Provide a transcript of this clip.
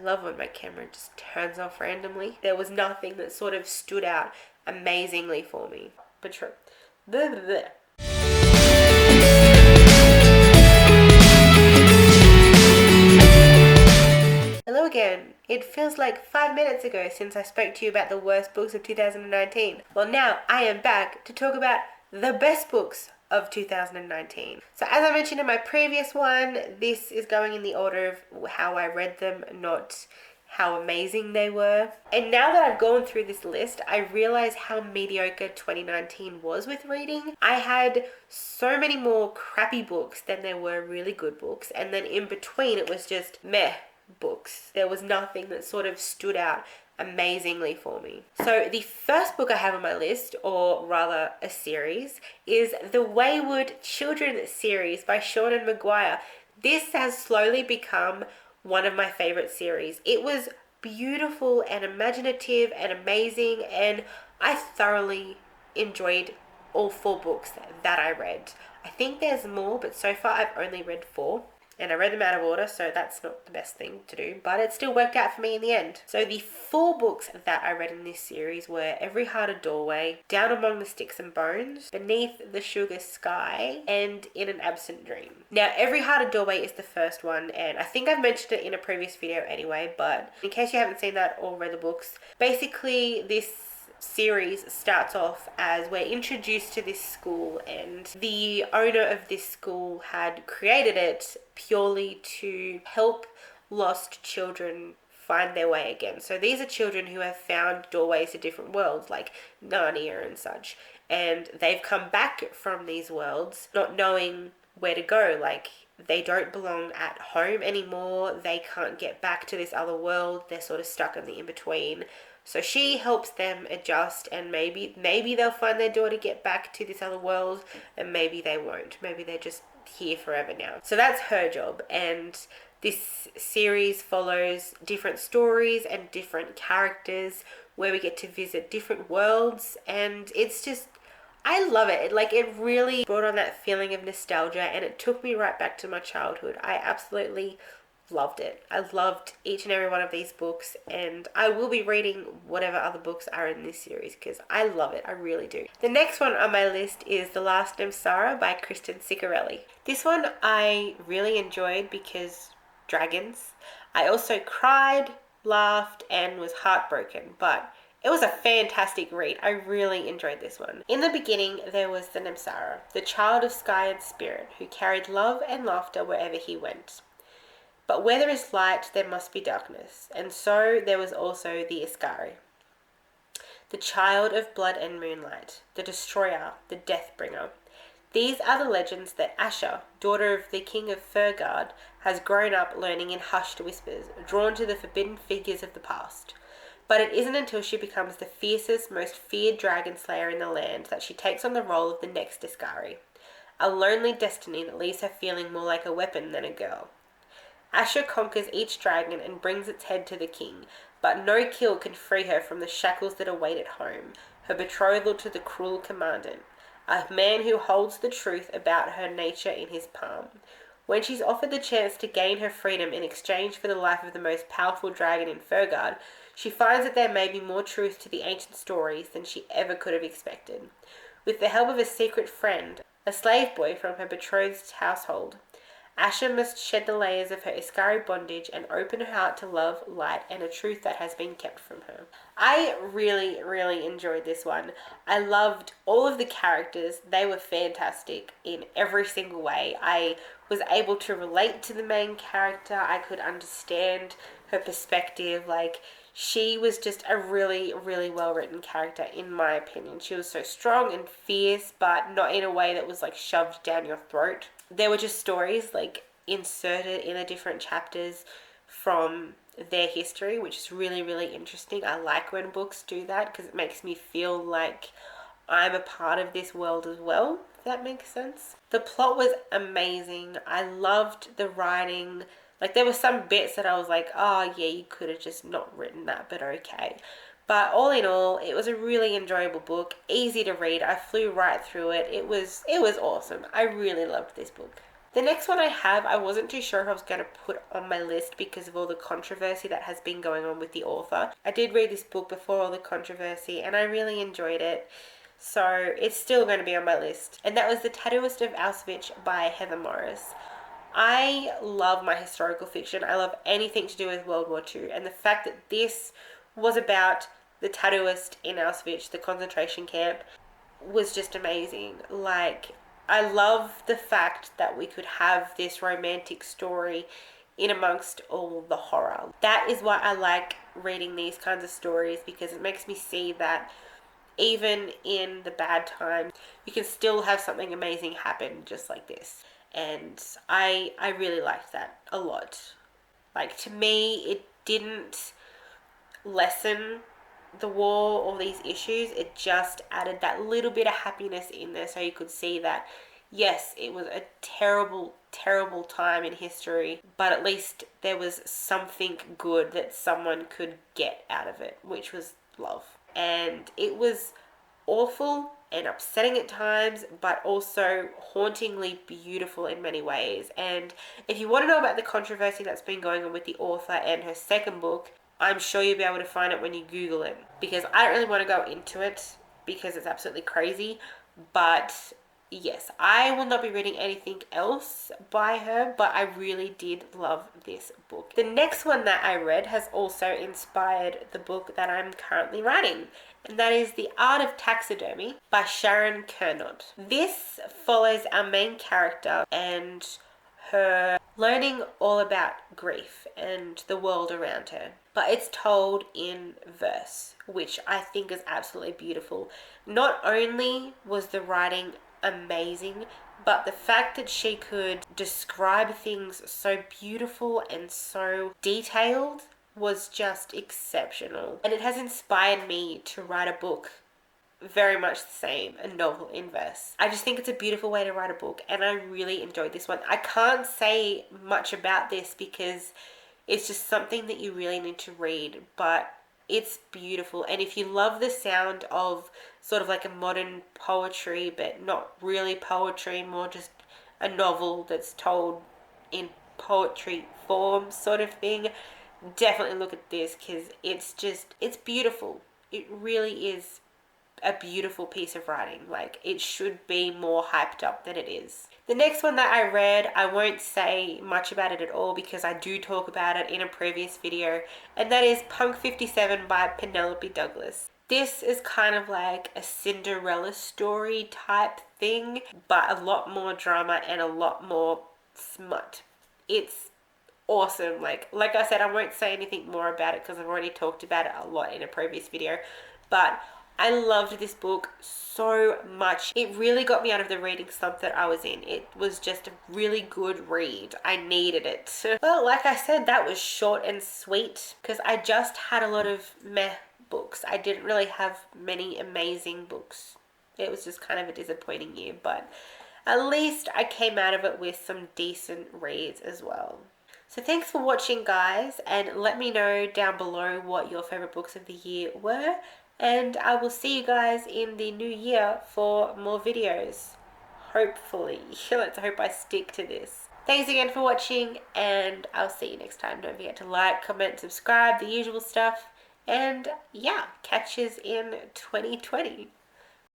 love when my camera just turns off randomly. There was nothing that sort of stood out amazingly for me. But true. Blah, blah, blah. Hello again. It feels like 5 minutes ago since I spoke to you about the worst books of 2019. Well, now I am back to talk about the best books of 2019. So as I mentioned in my previous one, this is going in the order of how I read them, not how amazing they were. And now that I've gone through this list, I realize how mediocre 2019 was with reading. I had so many more crappy books than there were really good books, and then in between it was just meh books. There was nothing that sort of stood out amazingly for me. So the first book I have on my list, or rather a series, is the Wayward Children series by Seanan McGuire. This has slowly become one of my favorite series. It was beautiful and imaginative and amazing, and I thoroughly enjoyed all 4 books that I read. I think there's more, but so far I've only read 4. And I read them out of order, so that's not the best thing to do. But it still worked out for me in the end. So the 4 books that I read in this series were Every Heart a Doorway, Down Among the Sticks and Bones, Beneath the Sugar Sky, and In an Absent Dream. Now, Every Heart a Doorway is the first one, and I think I've mentioned it in a previous video anyway, but in case you haven't seen that or read the books, basically this series starts off as we're introduced to this school, and the owner of this school had created it purely to help lost children find their way again. So these are children who have found doorways to different worlds like Narnia and such, and they've come back from these worlds not knowing where to go. Like, they don't belong at home anymore, they can't get back to this other world, they're sort of stuck in the in-between. So she helps them adjust, and maybe they'll find their door to get back to this other world, and maybe they won't. Maybe they're just here forever now. So that's her job, and this series follows different stories and different characters where we get to visit different worlds, and it's just, I love it. It really brought on that feeling of nostalgia, and it took me right back to my childhood. I absolutely loved it. I loved each and every one of these books, and I will be reading whatever other books are in this series because I love it. I really do. The next one on my list is The Last Namsara by Kristin Ciccarelli. This one I really enjoyed because dragons. I also cried, laughed, and was heartbroken, but it was a fantastic read. I really enjoyed this one. In the beginning, there was the Namsara, the child of sky and spirit, who carried love and laughter wherever he went. But where there is light, there must be darkness, and so there was also the Iskari, the child of blood and moonlight, the destroyer, the deathbringer. These are the legends that Asha, daughter of the king of Furgard, has grown up learning in hushed whispers, drawn to the forbidden figures of the past. But it isn't until she becomes the fiercest, most feared dragon slayer in the land that she takes on the role of the next Iskari, a lonely destiny that leaves her feeling more like a weapon than a girl. Asha conquers each dragon and brings its head to the king, but no kill can free her from the shackles that await at home, her betrothal to the cruel commandant, a man who holds the truth about her nature in his palm. When she's offered the chance to gain her freedom in exchange for the life of the most powerful dragon in Furgard, she finds that there may be more truth to the ancient stories than she ever could have expected. With the help of a secret friend, a slave boy from her betrothed's household, Asha must shed the layers of her Iskari bondage and open her heart to love, light, and a truth that has been kept from her. I really, really enjoyed this one. I loved all of the characters. They were fantastic in every single way. I was able to relate to the main character. I could understand her perspective. She was just a really, really well-written character, in my opinion. She was so strong and fierce, but not in a way that was shoved down your throat. There were just stories inserted in the different chapters from their history, which is really, really interesting. I like when books do that because it makes me feel like I'm a part of this world as well, if that makes sense. The plot was amazing. I loved the writing. There were some bits that I was like, oh yeah, you could have just not written that, but okay. But all in all, it was a really enjoyable book, easy to read. I flew right through it. It was awesome. I really loved this book. The next one I have, I wasn't too sure if I was going to put on my list because of all the controversy that has been going on with the author. I did read this book before all the controversy and I really enjoyed it. So it's still going to be on my list. And that was The Tattooist of Auschwitz by Heather Morris. I love my historical fiction. I love anything to do with World War II. And the fact that this was about the tattooist in Auschwitz, the concentration camp, was just amazing. Like, I love the fact that we could have this romantic story in amongst all the horror. That is why I like reading these kinds of stories, because it makes me see that even in the bad times, you can still have something amazing happen just like this. And I really liked that a lot. Like, to me, it didn't lessen the war or these issues. It just added that little bit of happiness in there so you could see that, yes, it was a terrible, terrible time in history, but at least there was something good that someone could get out of it, which was love. And it was awful and upsetting at times, but also hauntingly beautiful in many ways. And if you want to know about the controversy that's been going on with the author and her second book, I'm sure you'll be able to find it when you Google it, because I don't really want to go into it because it's absolutely crazy. But yes, I will not be reading anything else by her, but I really did love this book. The next one that I read has also inspired the book that I'm currently writing, and that is The Art of Taxidermy by Sharon Kernot. This follows our main character and her learning all about grief and the world around her. But it's told in verse, which I think is absolutely beautiful. Not only was the writing amazing, but the fact that she could describe things so beautiful and so detailed was just exceptional. And it has inspired me to write a book very much the same, a novel in verse. I just think it's a beautiful way to write a book, and I really enjoyed this one. I can't say much about this because it's just something that you really need to read, but it's beautiful. And if you love the sound of sort of like a modern poetry, but not really poetry, more just a novel that's told in poetry form sort of thing, definitely look at this, because it's beautiful. It really is a beautiful piece of writing. Like, it should be more hyped up than it is. The next one that I read, I won't say much about it at all because I do talk about it in a previous video, and that is Punk 57 by Penelope Douglas. This is kind of like a Cinderella story type thing, but a lot more drama and a lot more smut. It's awesome. Like I said, I won't say anything more about it because I've already talked about it a lot in a previous video, but I loved this book so much. It really got me out of the reading slump that I was in. It was just a really good read. I needed it. Well, like I said, that was short and sweet because I just had a lot of meh books. I didn't really have many amazing books. It was just kind of a disappointing year, but at least I came out of it with some decent reads as well. So thanks for watching, guys, and let me know down below what your favorite books of the year were. And I will see you guys in the new year for more videos. Hopefully. Let's hope I stick to this. Thanks again for watching, and I'll see you next time. Don't forget to like, comment, subscribe, the usual stuff. And yeah, catch us in 2020.